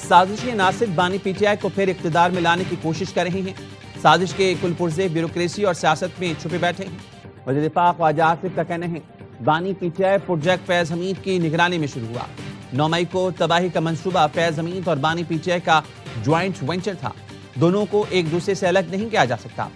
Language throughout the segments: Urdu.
سازشی عناصر بانی پی ٹی آئی کو پھر اقتدار میں لانے کی کوشش کر رہے ہیں۔ سازش کے کل پرزے بیوروکریسی اور سیاست میں چھپے بیٹھے ہیں۔ وزیر دفاع خواجہ آصف کا کہنا ہے بانی پی ٹی آئی پروجیکٹ فیض حمید کی نگرانی میں شروع ہوا۔ 9 مئی کو تباہی کا منصوبہ فیض حمید اور بانی پی ٹی آئی کا جوائنٹ وینچر تھا۔ دونوں کو ایک دوسرے سے الگ نہیں کیا جا سکتا۔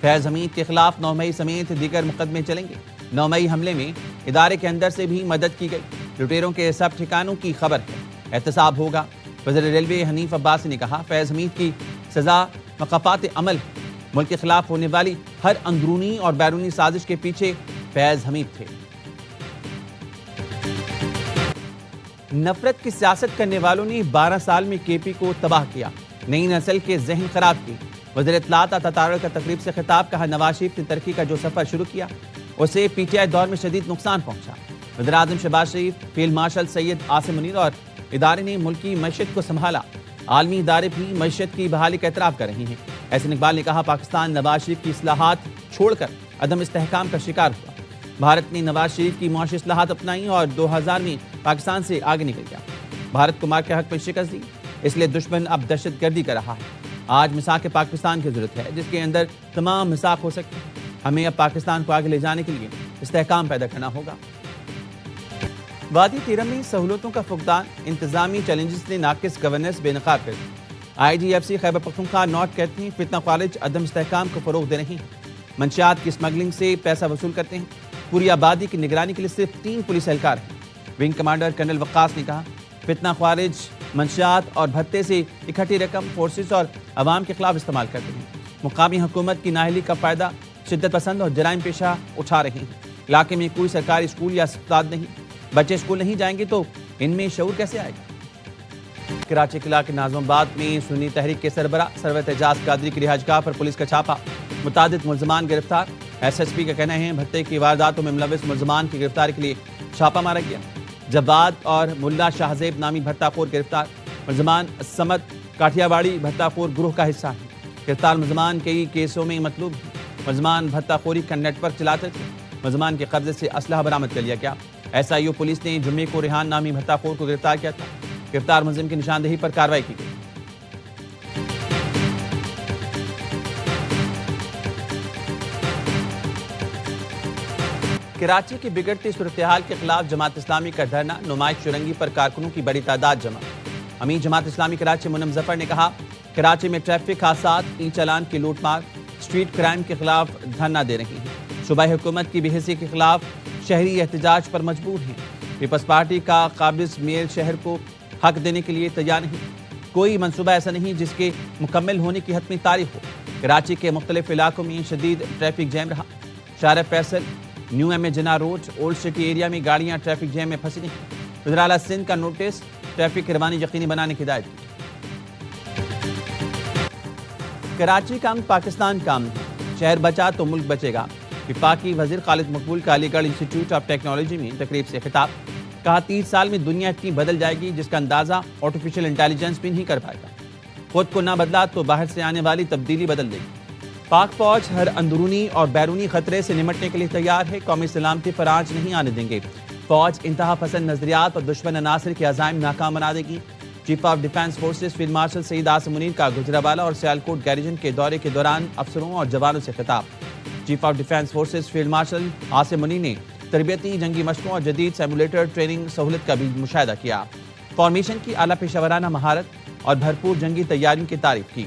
فیض حمید کے خلاف 9 مئی سمیت دیگر مقدمے چلیں گے۔ 9 مئی حملے میں ادارے کے اندر سے بھی مدد کی گئی۔ لٹیروں کے سب ٹھکانوں کی خبر ہے، احتساب ہوگا۔ وزیر ریلوے حنیف عباسی نے کہا فیض حمید کی سزا مقافات عمل ہے۔ ملک کے خلاف ہونے والی ہر اندرونی اور بیرونی سازش کے پیچھے فیض حمید تھے۔ نفرت کی سیاست کرنے والوں نے 12 سال میں کے پی کو تباہ کیا، نئی نسل کے ذہن خراب کی۔ وزیر اطلاعات عطا طارق کا تقریب سے خطاب، کہا نواز شریف نے ترقی کا جو سفر شروع کیا اسے پی ٹی آئی دور میں شدید نقصان پہنچا۔ وزیر اعظم شہباز شریف، فیلڈ مارشل سید عاصم منیر اور ادارے نے ملکی معیشت کو سنبھالا۔ عالمی ادارے بھی معیشت کی بحالی کا اعتراف کر رہے ہیں۔ احسن اقبال نے کہا پاکستان نواز شریف کی اصلاحات چھوڑ کر عدم استحکام کا شکار ہوا۔ بھارت نے نواز شریف کی معاشی اصلاحات اپنائی اور 2000 میں پاکستان سے آگے نکل گیا۔ بھارت کو مار کے حق میں شکست دی، اس لیے دشمن اب دہشت گردی کر رہا ہے۔ آج میثاق پاکستان کی ضرورت ہے جس کے اندر تمام میثاق ہو سکتے ہیں۔ ہمیں اب پاکستان کو آگے لے جانے کے لیے استحکام پیدا کرنا ہوگا۔ وادی تیرم میں سہولتوں کا فقدان، انتظامی چیلنجز نے ناقص گورننس بے نقاب کر دی۔ I D F C Khyber Pakhtunkhwa note کہتے ہیں فتنہ خارج عدم استحکام کو فروغ دے رہے ہیں، منشیات کی اسمگلنگ سے پیسہ وصول کرتے ہیں۔ پوری آبادی کی نگرانی کے لیے صرف 3 پولیس اہلکار ہیں۔ ونگ کمانڈر کرنل وقاص نے کہا فتنہ خارج منشیات اور بھتے سے اکٹھی رقم فورسز اور عوام کے خلاف استعمال کرتے ہیں۔ مقامی حکومت کی نااہلی کا فائدہ شدت پسند اور جرائم پیشہ اٹھا رہے ہیں۔ علاقے میں کوئی سرکاری اسکول یا اسپتال نہیں، بچے اسکول نہیں جائیں گے تو ان میں شعور کیسے آئے گا؟ کراچی کے علاقے ناظم آباد میں سنی تحریک کے سربراہ سرورت اعجاز قادری کی رہائش گاہ پر پولیس کا چھاپا، متعدد ملزمان گرفتار۔ ایس ایس پی کا کہنا ہے بھتے کی وارداتوں میں ملوث ملزمان کی گرفتاری کے لیے چھاپا مارا گیا۔ جواد اور ملا شاہزیب نامی بھتہ خور گرفتار۔ ملزمان سمت کاٹھیا واڑی بھتہ خور گروہ کا حصہ ہیں۔ گرفتار ملزمان کئی کیسوں میں مطلوب ہیں۔ ملزمان بھتہ خوری کا نیٹ ورک چلاتے تھے۔ ملزمان کے قبضے سے اسلحہ برآمد کر لیا گیا۔ ایس آئی او پولیس نے جمعے کو ریحان نامی بھتہ خور کو گرفتار کیا تھا۔ گرفتار ملزم کی نشاندہی پر کارروائی کی گئی۔ کراچی کی بگڑتی صورتحال کے خلاف جماعت اسلامی کا دھرنا، نمائش چرنگی پر کارکنوں کی بڑی تعداد جمع۔ امیر جماعت اسلامی کراچی منم ظفر نے کہا کراچی میں ٹریفک حادثات، ای چالان کی لوٹ مار، اسٹریٹ کرائم کے خلاف دھرنا دے رہے ہیں۔ صوبائی حکومت کی بے حیثی کے خلاف شہری احتجاج پر مجبور ہیں۔ پیپلز پارٹی کا قابض میئر شہر کو حق دینے کے لیے تیار نہیں۔ کوئی منصوبہ ایسا نہیں جس کے مکمل ہونے کی حتمی تاریخ ہو۔ کراچی کے مختلف علاقوں میں شدید ٹریفک جیم رہا۔ شارع فیصل، نیو ایم اے جناح روڈ، اولڈ سٹی ایریا میں گاڑیاں ٹریفک جیم میں پھنسی نہیں۔ وزیر اعلیٰ سندھ کا نوٹس، ٹریفک کی روانی یقینی بنانے کی ہدایت کی۔ کراچی کا امن پاکستان کا امن ہے، شہر بچا تو ملک بچے گا۔ وفاقی وزیر خالد مقبول کا علی گڑھ انسٹی ٹیوٹ آف ٹیکنالوجی میں تقریب سے خطاب، کہا 30 سال میں دنیا اتنی بدل جائے گی جس کا اندازہ آرٹیفیشل انٹیلیجنس بھی نہیں کر پائے گا۔ خود کو نہ بدلا تو باہر سے آنے والی تبدیلی بدل دے گی۔ پاک فوج ہر اندرونی اور بیرونی خطرے سے نمٹنے کے لیے تیار ہے، قومی سلامتی پر آنچ نہیں آنے دیں گے۔ فوج انتہا پسند نظریات اور دشمن عناصر کے عزائم ناکام بنا دے گی۔ Chief of defence forces field marshal Syed Asim Munir کا گجرانوالہ اور سیالکوٹ گیریجن کے دورے کے دوران افسروں اور جوانوں سے خطاب۔ Chief of defence forces field martial Asim Munir نے تربیتی جنگی مشقوں اور جدید سیمولیٹر ٹریننگ سہولت کا بھی مشاہدہ کیا۔ فارمیشن کی اعلیٰ پیشہ ورانہ مہارت اور بھرپور جنگی تیاریوں کی تعریف کی۔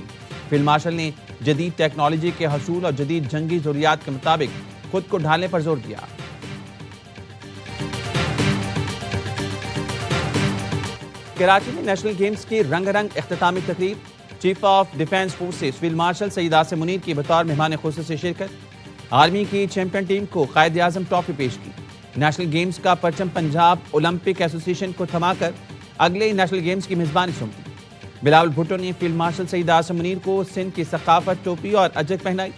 فیلڈ مارشل نے جدید ٹیکنالوجی کے حصول اور جدید جنگی ضروریات کے مطابق خود کو ڈھالنے پر زور دیا۔ کراچی میں نیشنل گیمز کی رنگ رنگ اختتامی تقریب، chief of defence forces field marshal Syed Asim Munir کی بطور مہمان خصوصی شرکت۔ آرمی کی چیمپئن ٹیم کو قائد اعظم ٹرافی پیش کی۔ نیشنل گیمز کا پرچم پنجاب اولمپک ایسوسی ایشن کو تھما کر اگلے نیشنل گیمز کی میزبانی سونپی۔ بلاول بھٹو نے فیلڈ مارشل سید عاصم منیر کو سندھ کی ثقافت، ٹوپی اور اجرک پہنائی۔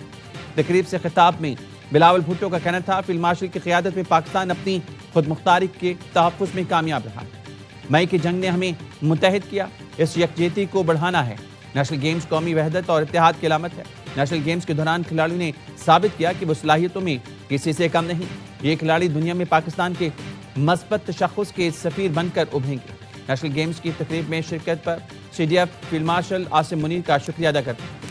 تقریب سے خطاب میں بلاول بھٹو کا کہنا تھا فیلڈ مارشل کی قیادت میں پاکستان اپنی خود مختاری کے تحفظ میں کامیاب رہا۔ مئی کی جنگ نے ہمیں متحد کیا، اس یکجہتی کو بڑھانا ہے۔ نیشنل گیمز قومی وحدت اور اتحاد کی علامت ہے۔ نیشنل گیمز کے دوران کھلاڑیوں نے ثابت کیا کہ وہ صلاحیتوں میں کسی سے کم نہیں۔ یہ کھلاڑی دنیا میں پاکستان کے مثبت تشخص کے سفیر بن کر ابھریں گے۔ نیشنل گیمز کی تقریب میں شرکت پر CDF field marshal Asim Munir کا شکریہ ادا کرتے ہیں۔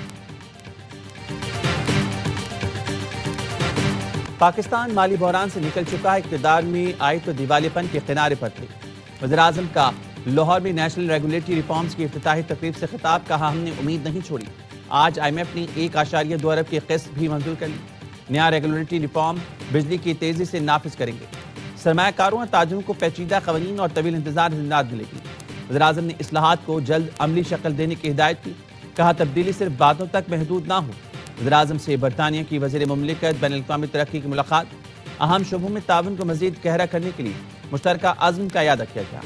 پاکستان مالی بحران سے نکل چکا ہے، اقتدار میں آئے تو دیوالیہ پن کے کنارے پر تھے۔ وزیراعظم کا لاہور میں نیشنل ریگولیٹری ریفارمز کی افتتاحی تقریب سے خطاب، کہا ہم نے امید نہیں چھوڑی، آج IMF نے 1.2 ارب کی قسط بھی منظور کر لی۔ نیا ریگولیٹری ریفارم بجلی کی تیزی سے نافذ کریں گے، سرمایہ کاروں اور تاجروں کو پیچیدہ قوانین اور طویل انتظار سے نجات ملے گی۔ وزیراعظم نے اصلاحات کو جلد عملی شکل دینے کی ہدایت کی، کہا تبدیلی صرف باتوں تک محدود نہ ہو۔ وزیراعظم سے برطانیہ کی وزیر مملکت بین الاقوامی ترقی کی ملاقات، اہم شعبوں میں تعاون کو مزید گہرا کرنے کے لیے مشترکہ عزم کا اعادہ کیا گیا۔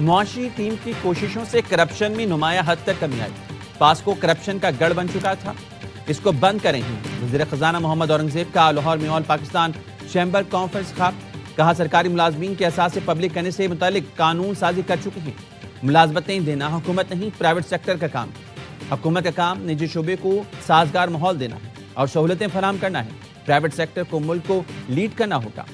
معاشی ٹیم کی کوششوں سے کرپشن میں نمایاں حد تک کمی آئی، پاسکو کرپشن کا گڑھ بن چکا تھا، اس کو بند کریں گے۔ وزیر خزانہ محمد اورنگزیب کا لاہور میں آل پاکستان چیمبر کانفرنس خطاب، کہا سرکاری ملازمین کے اثاثے پبلک کرنے سے متعلق قانون سازی کر چکے ہیں، ملازمتیں دینا حکومت نہیں پرائیویٹ سیکٹر کا کام ہے۔ حکومت کا کام نجی شعبے کو سازگار ماحول دینا ہے اور سہولتیں فراہم کرنا ہے، پرائیویٹ سیکٹر کو ملک کو لیڈ کرنا ہوگا۔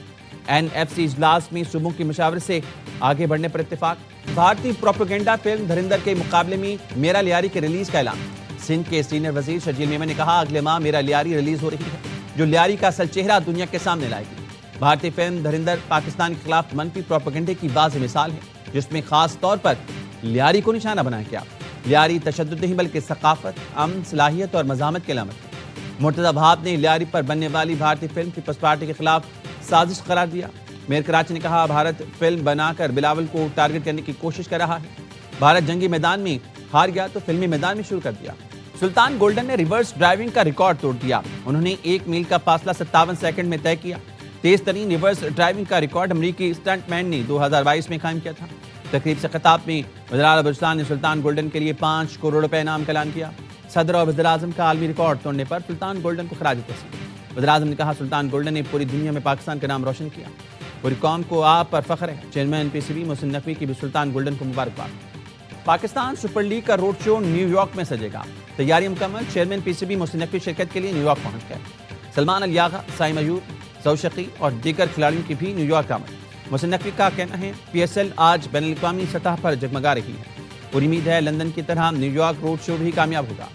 NFC اجلاس میں صوبوں کی مشاورت سے آگے بڑھنے پر اتفاق۔ بھارتی پروپیگنڈا فلم دھرندر کے مقابلے میں میرا لیاری کے ریلیز کا اعلان، سندھ کے سینئر وزیر شرجیل میمن نے کہا اگلے ماہ میرا لیاری ریلیز ہو رہی ہے، جو لیاری کا اصل چہرہ دنیا کے سامنے لائے گی۔ بھارتی فلم دھرندر پاکستان کے خلاف منفی پروپیگنڈے کی واضح مثال ہے، جس میں خاص طور پر لیاری کو نشانہ بنایا گیا۔ لیاری تشدد نہیں بلکہ ثقافت، امن، صلاحیت اور مزاحمت کی علامت ہے۔ مرتضی بھاب نے لیاری پر بننے والی بھارتی فلم پیپلز پارٹی کے خلاف سازش قرار دیا۔ میئر کراچی نے کہا بھارت فلم بنا کر بلاول کو ٹارگٹ کرنے کی کوشش کر رہا ہے، بھارت جنگی میدان میں ہار گیا تو فلمی میدان میں شروع کر دیا۔ سلطان گولڈن نے ریورس ڈرائیونگ کا ریکارڈ توڑ دیا، انہوں نے 1 میل کا فاصلہ 57 سیکنڈ میں طے کیا۔ تیز ترین ریورس ڈرائیونگ کا ریکارڈ امریکی اسٹنٹ مین نے 2022 میں قائم کیا تھا۔ تقریب سے خطاب میں وزیر اعلیٰ بلوچستان نے سلطان گولڈن کے لیے 5 کروڑ روپے انعام کا اعلان کیا۔ صدر اور وزیر اعظم کا عالمی ریکارڈ توڑنے پر سلطان گولڈن کو خراج تحسین۔ وزیر اعظم نے کہا سلطان گولڈن نے پوری دنیا میں پاکستان کا نام روشن کیا، پوری قوم کو آپ پر فخر ہے۔ چیئرمین PCB محسن نقوی کی بھی سلطان گولڈن کو مبارکباد۔ پاکستان سپر لیگ کا روڈ شو نیو یارک میں سجے گا، تیاری مکمل، چیئرمین PCB محسن نقوی شرکت کے لیے نیو یارک پہنچ گئے۔ سلمان علی آغا، سائم ایوب، ذوالشقی اور دیگر کھلاڑیوں کی بھی نیو یارک آمد۔ محسن نقوی کا کہنا ہے PSL آج بین الاقوامی سطح پر جگمگا رہی ہے، پوری امید ہے لندن کی طرح نیو یارک روڈ شو بھی کامیاب ہوگا۔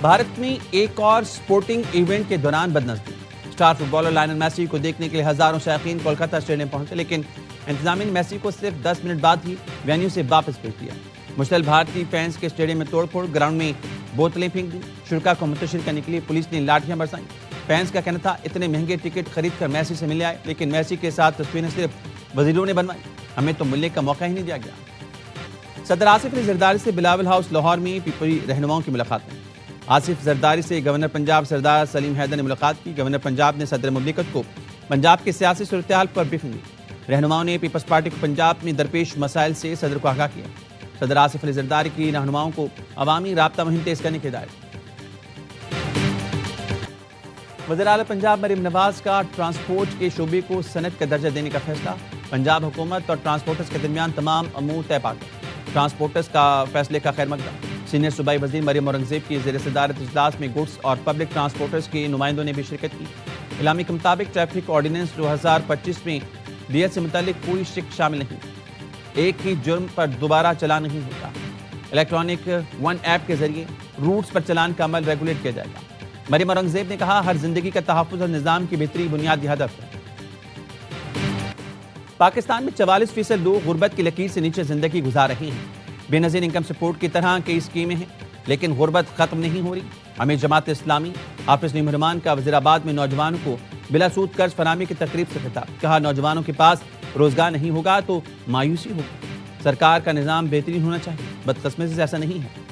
بھارت میں ایک اور سپورٹنگ ایونٹ کے دوران بدنظمی، star footballer Lionel Messi کو دیکھنے کے لیے ہزاروں شائقین کولکتہ اسٹیڈیم پہنچے، لیکن انتظامیہ نے میسی کو صرف 10 منٹ بعد ہی وینیو سے واپس بھیج دیا۔ مشتعل بھارتی فینس کے اسٹیڈیم میں توڑ پھوڑ، گراؤنڈ میں بوتلیں پھینک دی، شرکا کو متشر کرنے کے لیے پولیس نے لاٹھیاں برسائیں۔ فینس کا کہنا تھا اتنے مہنگے ٹکٹ خرید کر میسی سے ملنے آئے، لیکن میسی کے ساتھ تصویریں صرف وزیروں نے بنوائی، ہمیں تو ملنے کا موقع ہی نہیں دیا گیا۔ صدر آصف علی زرداری سے بلاول ہاؤس لاہور میں پیپلی رہنماؤں کی ملاقات میں آصف زرداری سے گورنر پنجاب سردار سلیم حیدر نے ملاقات کی۔ گورنر پنجاب نے صدر مملکت کو پنجاب کی سیاسی صورتحال پر بریفنگ دی۔ رہنماؤں نے پیپلز پارٹی کو پنجاب میں درپیش مسائل سے صدر کو آگاہ کیا۔ صدر آصف علی زرداری کی رہنماؤں کو عوامی رابطہ مہم تیز کرنے کی ہدایت۔ وزیر اعلیٰ پنجاب مریم نواز کا ٹرانسپورٹ کے شعبے کو صنعت کا درجہ دینے کا فیصلہ، پنجاب حکومت اور ٹرانسپورٹرز کے درمیان تمام امور طے پا گئے، ٹرانسپورٹرز کا فیصلے کا خیر مقدم۔ سینئر صوبائی وزیر مریم اورنگزیب کی زیر صدارت اجلاس میں گڈس اور پبلک ٹرانسپورٹرز کے نمائندوں نے بھی شرکت کی۔ اعلامی کے مطابق ٹریفک آرڈیننس 2025 میں ڈیٹ سے متعلق کوئی شک شامل نہیں، ایک ہی جرم پر دوبارہ چلان نہیں ہوگا، الیکٹرانک 1 ایپ کے ذریعے روٹس پر چلان کا عمل ریگولیٹ کیا جائے گا۔ مریم اورنگزیب نے کہا ہر زندگی کا تحفظ اور نظام کی بہتری بنیادی ہدف ہے۔ پاکستان میں 44% لوگ غربت کی لکیر سے نیچے زندگی گزار رہے ہیں۔ بے نظیر انکم سپورٹ کی طرح کئی اسکیمیں ہیں، لیکن غربت ختم نہیں ہو رہی۔ امیر جماعت اسلامی حافظ نعیم الرحمان کا وزیر آباد میں نوجوانوں کو بلا سود قرض فراہمی کی تقریب سے خطاب، کہا نوجوانوں کے پاس روزگار نہیں ہوگا تو مایوسی ہوگی، سرکار کا نظام بہترین ہونا چاہیے، بدقسمتی سے ایسا نہیں ہے۔